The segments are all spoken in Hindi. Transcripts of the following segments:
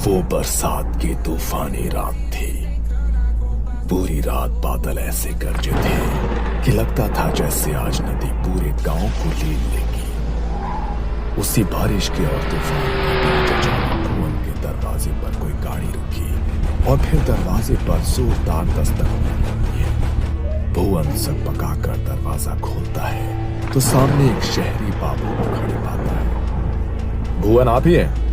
वो बरसात की तूफानी रात थी। पूरी रात बादल ऐसे गरजे थे कि लगता था जैसे आज नदी पूरे गांव को लील लेगी। उसी बारिश के और तूफान के बीच अचानक भुवन के दरवाजे पर कोई गाड़ी रुकी और फिर दरवाजे पर जोरदार दस्तक होने लगती है। भुवन सक पकाकर दरवाजा खोलता है तो सामने एक शहरी बाबू को खड़े पाता है। भुवन आप ही हैं?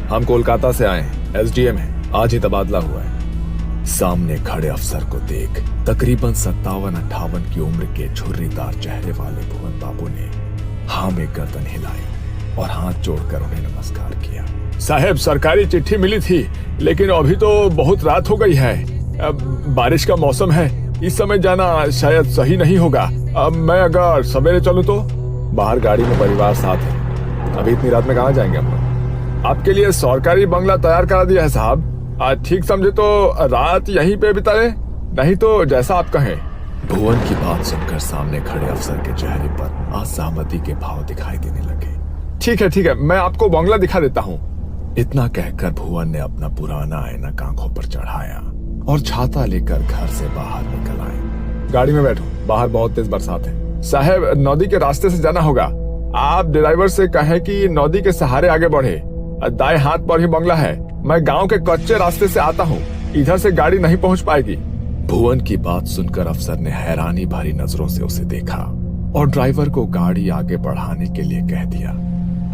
हम कोलकाता से आए हैं, एसडीएम हैं, आज ही तबादला हुआ है। सामने खड़े अफसर को देख तकरीबन 57-58 की उम्र के झुर्रीदार चेहरे वाले भुवन बाबू ने हाँ में गर्दन हिलाई और हाथ जोड़कर उन्हें नमस्कार किया। साहब, सरकारी चिट्ठी मिली थी लेकिन अभी तो बहुत रात हो गई है। अब बारिश का मौसम है, इस समय जाना शायद सही नहीं होगा। अब मैं अगर सवेरे चलूं तो? बाहर गाड़ी में परिवार साथ है, अभी इतनी रात में कहाँ जाएंगे हम लोग? आपके लिए सरकारी बंगला तैयार करा दिया है साहब, आज ठीक समझे तो रात यहीं पे बिताए, नहीं तो जैसा आप कहें। भुवन की बात सुनकर सामने खड़े अफसर के चेहरे पर असहमति के भाव दिखाई देने लगे। ठीक है, मैं आपको बंगला दिखा देता हूँ। इतना कहकर भुवन ने अपना पुराना ऐनक आंखों पर चढ़ाया और छाता लेकर घर से बाहर निकल आए। गाड़ी में बैठो, बाहर बहुत तेज बरसात है। साहब, नदी के रास्ते से जाना होगा, आप ड्राइवर से कहें कि नदी के सहारे आगे बढ़े। दाएं हाथ पर ही बंगला है। मैं गांव के कच्चे रास्ते से आता हूँ, इधर से गाड़ी नहीं पहुँच पाएगी। भुवन की बात सुनकर अफसर ने हैरानी भरी नजरों से उसे देखा और ड्राइवर को गाड़ी आगे बढ़ाने के लिए कह दिया।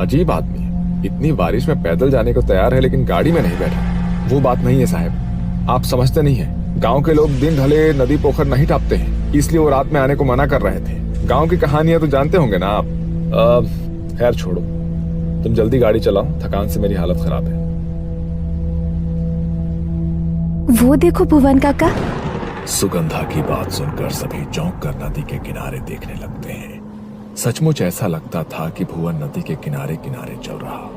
अजीब आदमी, इतनी बारिश में पैदल जाने को तैयार है लेकिन गाड़ी में नहीं बैठा। वो बात नहीं है साहब, आप समझते नहीं है, गाँव के लोग दिन ढले नदी पोखर नहीं टापते हैं, इसलिए वो रात में आने को मना कर रहे थे। गाँव की कहानियां तो जानते होंगे ना आप। खैर छोड़ो, तुम जल्दी गाड़ी चलाओ, थकान से मेरी हालत खराब है। वो देखो भुवन काका। सुगंधा की बात सुनकर सभी चौंक कर नदी के किनारे देखने लगते हैं। सचमुच ऐसा लगता था कि भुवन नदी के किनारे किनारे चल रहा।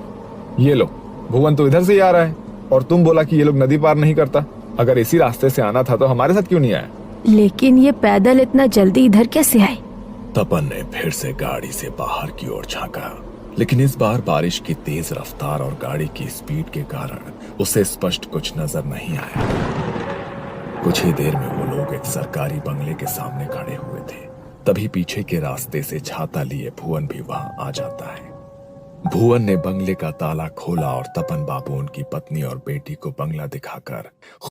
ये लो, भुवन तो इधर से ही आ रहा है और तुम बोला कि ये लोग नदी पार नहीं करता। अगर इसी रास्ते से आना था तो हमारे साथ क्यों नहीं आया? लेकिन ये पैदल इतना जल्दी इधर कैसे आए? तपन ने फिर से गाड़ी से बाहर की ओर झांका, लेकिन इस बार बारिश की तेज रफ्तार और गाड़ी की स्पीड के कारण उसे स्पष्ट कुछ नजर नहीं आया। कुछ ही देर में वो लोग एक सरकारी बंगले के सामने खड़े हुए थे। तभी पीछे के रास्ते से छाता लिए भुवन भी वहां आ जाता है। भुवन ने बंगले का ताला खोला और तपन बाबू उनकी पत्नी और बेटी को बंगला दिखाकर